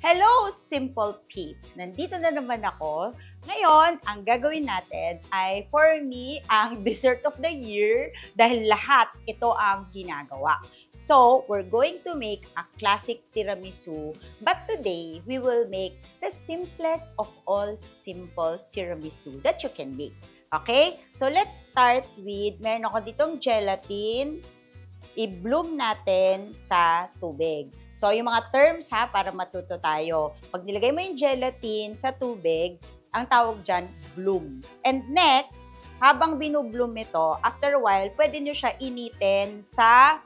Hello, Simple Peeps! Nandito na naman ako. Ngayon, ang gagawin natin ay for me, ang dessert of the year dahil lahat ito ang ginagawa. So, we're going to make a classic tiramisu, but today, we will make the simplest of all simple tiramisu that you can make. Okay? So, let's start with, meron ako ditong gelatin. I-bloom natin sa tubig. So, yung mga terms ha, para matuto tayo. Pag nilagay mo yung gelatin sa tubig, ang tawag dyan, bloom. And next, habang binubloom ito, after a while, pwede nyo siya initin sa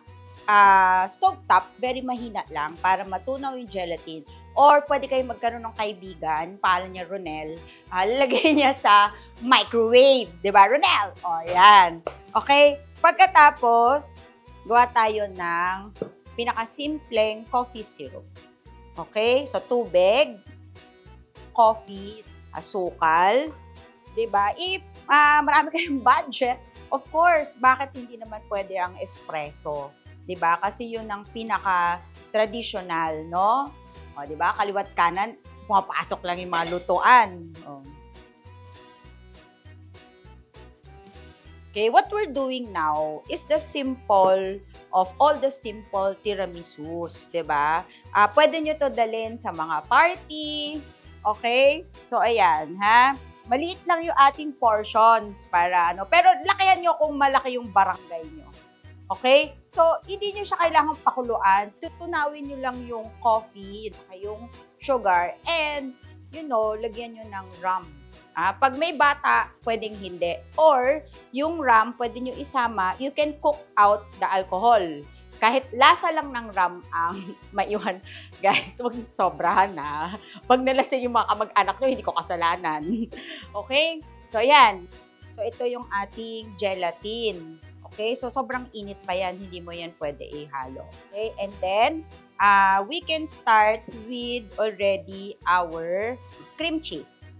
stovetop, very mahina lang, para matunaw yung gelatin. Or pwede kayong magkaroon ng kaibigan, pangalan niya Ronel, lalagay niya sa microwave. Diba, Ronel? O, yan. Okay? Pagkatapos, gawa tayo ng pinakasimpleng coffee syrup. Okay? So, tubig, coffee, asukal. Diba? If marami kayong budget, of course, bakit hindi naman pwede ang espresso? Diba? Kasi yun ang pinaka-traditional, no? O, diba? Kaliwat kanan, pumapasok lang yung mga lutuan. O. Okay, what we're doing now is the simple of all the simple tiramisus, diba? Pwede nyo to dalhin sa mga party, okay? So, ayan, ha? Maliit lang yung ating portions para ano. Pero lakihan nyo kung malaki yung barangay nyo. Okay? So, hindi nyo siya kailangang pakuluan. Tutunawin nyo lang yung coffee, yung sugar, and, you know, lagyan nyo ng rum. Pag may bata, pwedeng hindi. Or, yung rum, pwede nyo isama, you can cook out the alcohol. Kahit lasa lang ng rum ang maiwan. Guys, huwag sobrahan na. Pag nalasing yung mga kamag-anak nyo, hindi ko kasalanan. Okay? So, ayan. So, ito yung ating gelatin. Okay? So, sobrang init pa yan. Hindi mo yan pwede ihalo. Okay? And then, we can start with already our cream cheese.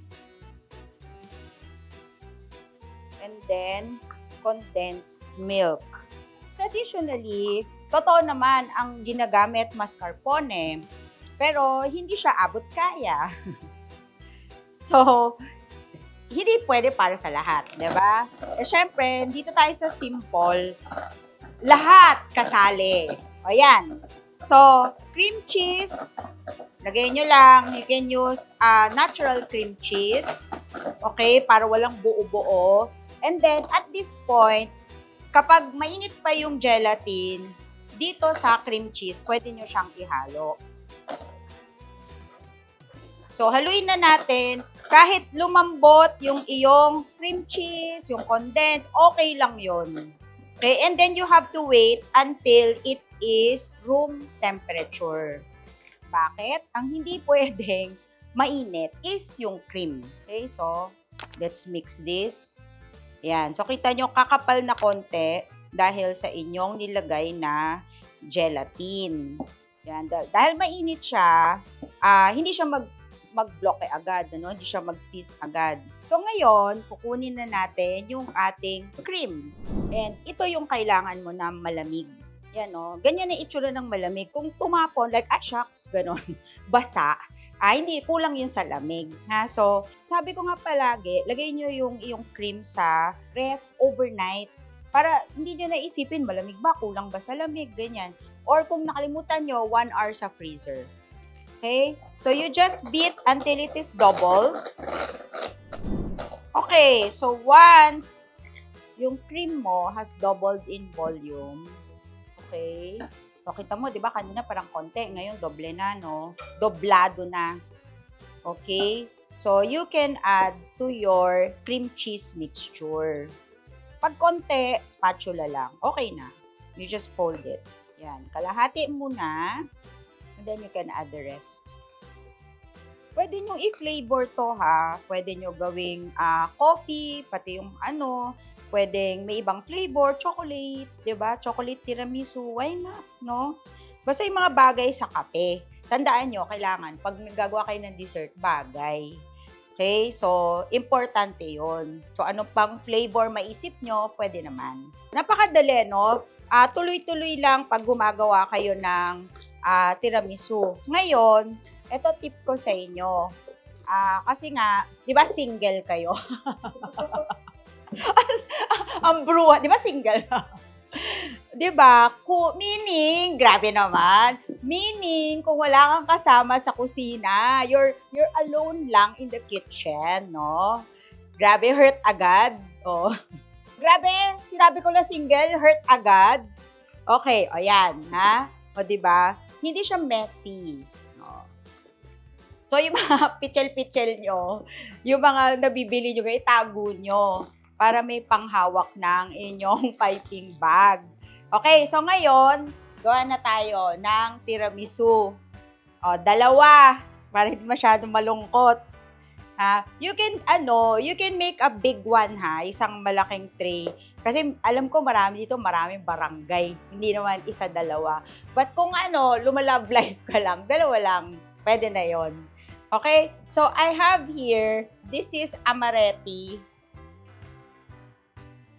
And then, condensed milk. Traditionally, totoo naman ang ginagamit mascarpone, pero hindi siya abot kaya. So, hindi pwede para sa lahat, di ba? Eh, syempre, dito tayo sa simple, lahat kasali. O yan. So, cream cheese, lagay nyo lang. You can use natural cream cheese. Okay? Para walang buo-buo. And then, at this point, kapag mainit pa yung gelatin, dito sa cream cheese, pwede nyo siyang ihalo. So, haluin na natin. Kahit lumambot yung iyong cream cheese, yung condensed, okay lang yun. Okay? And then, you have to wait until it is room temperature. Bakit? Ang hindi pwedeng mainit is yung cream. Okay? So, let's mix this. Yan. So, kita nyo, kakapal na konti dahil sa inyong nilagay na gelatin. Yan. Dahil mainit siya, hindi siya mag-block agad. Ano? Hindi siya mag-seize agad. So, ngayon, kukunin na natin yung ating cream. And ito yung kailangan mo na malamig. Yan, no? Ganyan na itsura ng malamig. Kung tumapon, like, shucks, ganon, basa, hindi, kulang yun sa lamig. Ha? So, sabi ko nga palagi, lagay nyo yung iyong cream sa ref overnight para hindi nyo naisipin, malamig ba, kulang ba sa lamig, ganyan. Or kung nakalimutan nyo, 1 hour sa freezer. Okay? So, you just beat until it is double. Okay, so once yung cream mo has doubled in volume, okay, so, kita mo, di ba, kanina parang konti. Ngayon, doble na, no? Doblado na. Okay? So, you can add to your cream cheese mixture. Pag konti, spatula lang. Okay na. You just fold it. Yan. Kalahati muna. And then, you can add the rest. Pwede nyo i-flavor to, ha? Pwede nyo gawing coffee, pati yung ano, pwedeng may ibang flavor, chocolate, diba? Chocolate tiramisu, why not, no? Basta yung mga bagay sa kape. Tandaan nyo, kailangan, pag nagagawa kayo ng dessert, bagay. Okay? So, importante yon. So, ano pang flavor maisip nyo, pwede naman. Napakadali, no? Tuloy-tuloy lang pag gumagawa kayo ng tiramisu. Ngayon, Ito tip ko sa inyo. Kasi nga, di ba single kayo? Ang bruha, di ba single? Di ba? Meaning, grabe naman. Meaning, kung wala kang kasama sa kusina, you're alone lang in the kitchen, no? Grabe, hurt agad. Oh. Grabe, sinabi ko na single, hurt agad. Okay, o yan, ha? O, di ba? Hindi siya messy. No? So, yung mga pichel-pichel nyo, yung mga nabibili nyo, itago nyo para may panghawak ng inyong piping bag. Okay, so ngayon, gawa na tayo ng tiramisu. O, dalawa, para hindi masyadong malungkot. You can make a big one, isang malaking tray. Kasi alam ko marami dito, maraming barangay. Hindi naman isa, dalawa. But kung lumalove life ka lang, dalawa lang, pwede na yon. Okay? So, I have here, this is amaretti.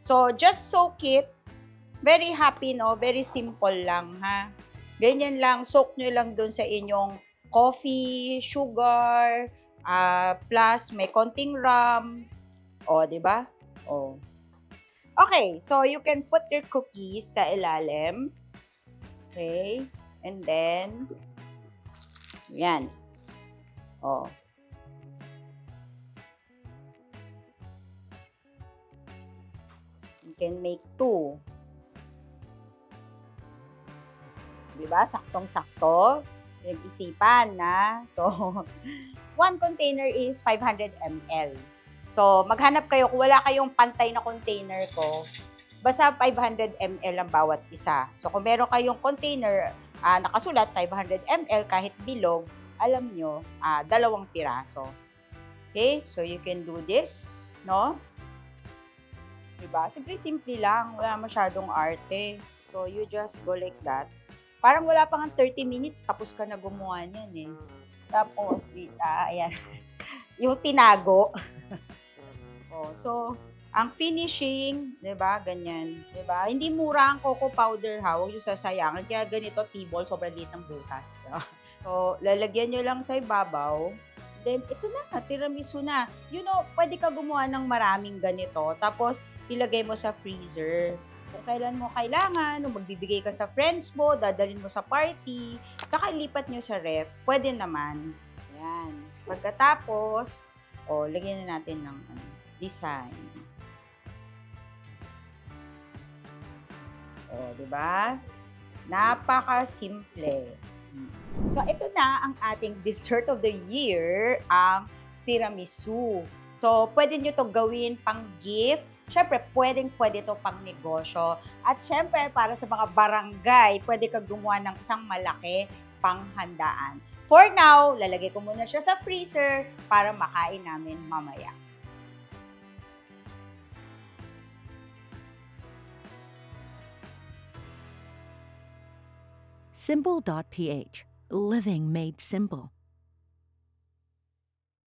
So, just soak it. Very happy, no? Very simple lang, ha? Ganyan lang, soak nyo lang dun sa inyong coffee, sugar, plus may konting rum. O, di ba? O. Okay, so you can put your cookies sa ilalim. Okay? And then, yan. O. You can make 2. Di ba? Saktong-sakto. Pinag-isipan na. So, 1 container is 500 ml. So, maghanap kayo kung wala kayong pantay na container ko, basta 500 ml ang bawat isa. So, kung meron kayong container nakasulat 500 ml kahit bilog, alam nyo, 2 piraso. Okay? So, you can do this, no? Diba? Simple lang. Wala masyadong arte. So, you just go like that. Parang wala pa nga 30 minutes, tapos ka na gumawa niyan eh. Tapos, ayan, yung tinago. So, ang finishing, diba, ganyan. Diba? Hindi mura ang cocoa powder, huwag yung sasayangin. Kaya ganito, tibol, sobrang liit ng butas. So, lalagyan nyo lang sa ibabaw. Then, ito na, tiramisu na. You know, pwede ka gumawa ng maraming ganito. Tapos, ilagay mo sa freezer. Kung kailan mo kailangan, kung magbibigay ka sa friends mo, dadalhin mo sa party, saka ilipat nyo sa ref, pwede naman. Yan. Pagkatapos, lagyan na natin ng design. Diba? Napaka-simple. So, ito na ang ating dessert of the year, ang tiramisu. So, pwede nyo to gawin pang gift. Siyempre, pwede ito pang negosyo. At siyempre, para sa mga barangay, pwede ka gumawa ng isang malaki panghandaan. For now, lalagay ko muna siya sa freezer para makain namin mamaya. Simple.ph. Living made simple.